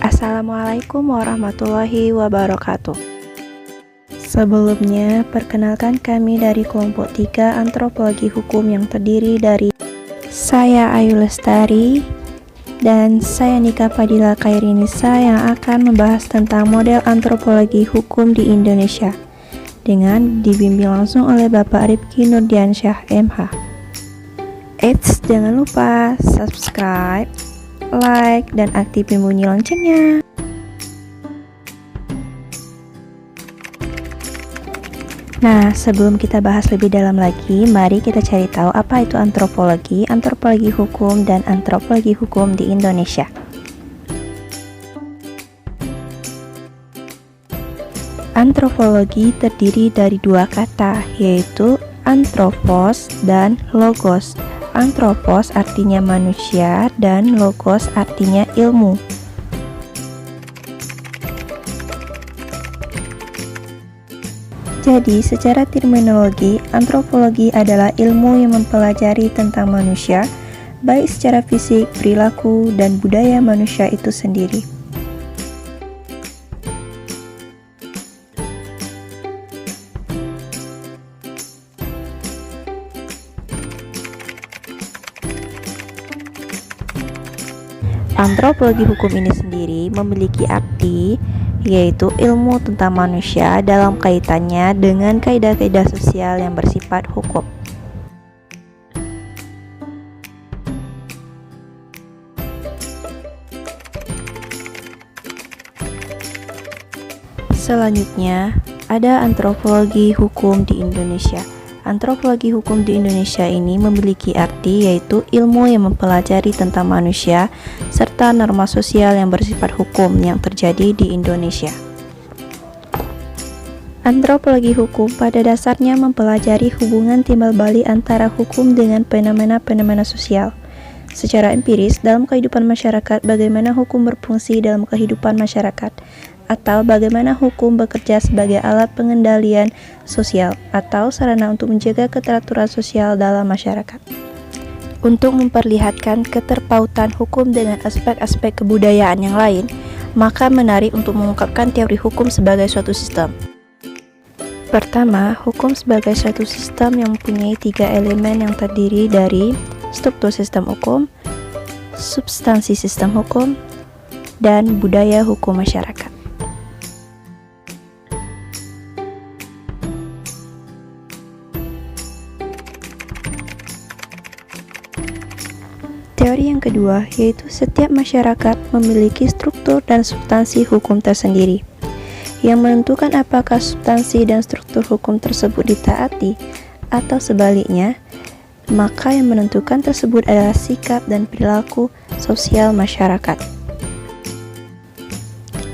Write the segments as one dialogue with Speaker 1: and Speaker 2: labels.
Speaker 1: Assalamualaikum warahmatullahi wabarakatuh. Sebelumnya, perkenalkan kami dari kelompok 3 Antropologi Hukum yang terdiri dari saya Ayu Lestari dan saya Nika Fadila Khairinisa yang akan membahas tentang model antropologi hukum di Indonesia dengan dibimbing langsung oleh Bapak Rifki Nurdiansyah MH. Eits, jangan lupa subscribe, like, dan aktifin bunyi loncengnya. Nah, sebelum kita bahas lebih dalam lagi, mari kita cari tahu apa itu antropologi, antropologi hukum, dan antropologi hukum di Indonesia. Antropologi terdiri dari dua kata, yaitu anthropos dan logos. Anthropos artinya manusia dan logos artinya ilmu. Jadi, secara terminologi, antropologi adalah ilmu yang mempelajari tentang manusia, baik secara fisik, perilaku, dan budaya manusia itu sendiri. Antropologi hukum ini sendiri memiliki arti, yaitu ilmu tentang manusia dalam kaitannya dengan kaidah-kaidah sosial yang bersifat hukum. Selanjutnya, ada antropologi hukum di Indonesia. Antropologi hukum di Indonesia ini memiliki arti, yaitu ilmu yang mempelajari tentang manusia serta norma sosial yang bersifat hukum yang terjadi di Indonesia. Antropologi hukum pada dasarnya mempelajari hubungan timbal balik antara hukum dengan fenomena-fenomena sosial. Secara empiris, dalam kehidupan masyarakat, bagaimana hukum berfungsi dalam kehidupan masyarakat, atau bagaimana hukum bekerja sebagai alat pengendalian sosial atau sarana untuk menjaga keteraturan sosial dalam masyarakat. Untuk memperlihatkan keterpautan hukum dengan aspek-aspek kebudayaan yang lain, maka menarik untuk mengungkapkan teori hukum sebagai suatu sistem. Pertama, hukum sebagai suatu sistem yang mempunyai 3 elemen yang terdiri dari struktur sistem hukum, substansi sistem hukum, dan budaya hukum masyarakat. Teori yang kedua, yaitu setiap masyarakat memiliki struktur dan substansi hukum tersendiri. Yang menentukan apakah substansi dan struktur hukum tersebut ditaati atau sebaliknya, maka yang menentukan tersebut adalah sikap dan perilaku sosial masyarakat.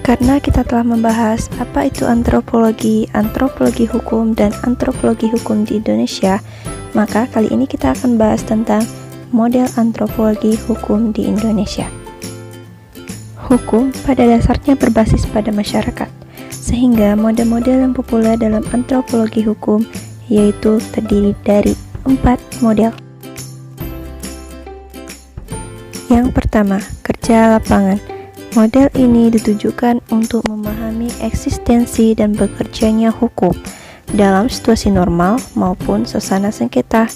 Speaker 1: Karena kita telah membahas apa itu antropologi, antropologi hukum, dan antropologi hukum di Indonesia, maka kali ini kita akan bahas tentang model antropologi hukum di Indonesia. Hukum pada dasarnya berbasis pada masyarakat, sehingga model-model yang populer dalam antropologi hukum yaitu terdiri dari 4 model. Yang pertama, kerja lapangan. Model ini ditujukan untuk memahami eksistensi dan bekerjanya hukum dalam situasi normal maupun suasana sengketa.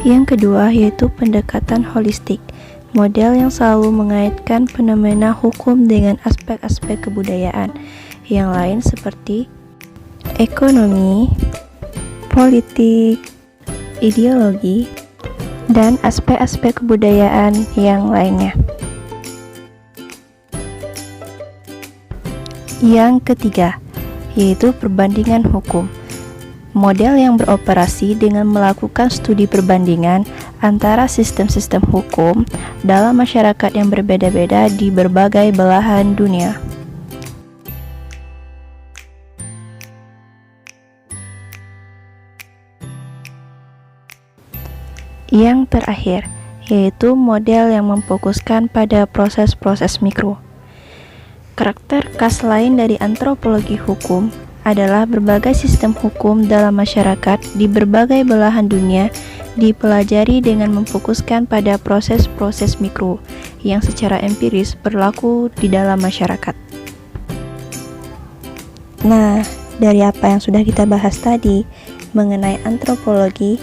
Speaker 1: Yang kedua, yaitu pendekatan holistik. Model yang selalu mengaitkan fenomena hukum dengan aspek-aspek kebudayaan yang lain seperti ekonomi, politik, ideologi, dan aspek-aspek kebudayaan yang lainnya. Yang ketiga, yaitu perbandingan hukum. Model yang beroperasi dengan melakukan studi perbandingan antara sistem-sistem hukum dalam masyarakat yang berbeda-beda di berbagai belahan dunia. Yang terakhir, yaitu model yang memfokuskan pada proses-proses mikro. Karakter khas lain dari antropologi hukum adalah berbagai sistem hukum dalam masyarakat di berbagai belahan dunia dipelajari dengan memfokuskan pada proses-proses mikro yang secara empiris berlaku di dalam masyarakat. Nah, dari apa yang sudah kita bahas tadi mengenai antropologi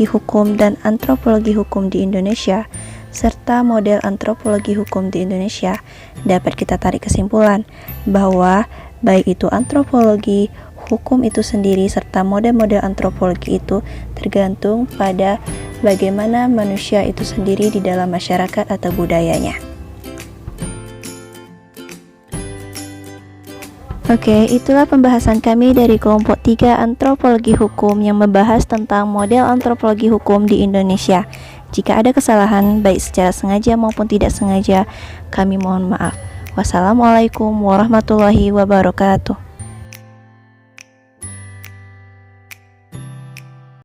Speaker 1: hukum dan antropologi hukum di Indonesia, serta model antropologi hukum di Indonesia, dapat kita tarik kesimpulan bahwa baik itu antropologi hukum itu sendiri serta model-model antropologi itu tergantung pada bagaimana manusia itu sendiri di dalam masyarakat atau budayanya. Oke, itulah pembahasan kami dari kelompok 3 antropologi hukum yang membahas tentang model antropologi hukum di Indonesia. Jika ada kesalahan baik secara sengaja maupun tidak sengaja, kami mohon maaf. Wassalamualaikum warahmatullahi wabarakatuh.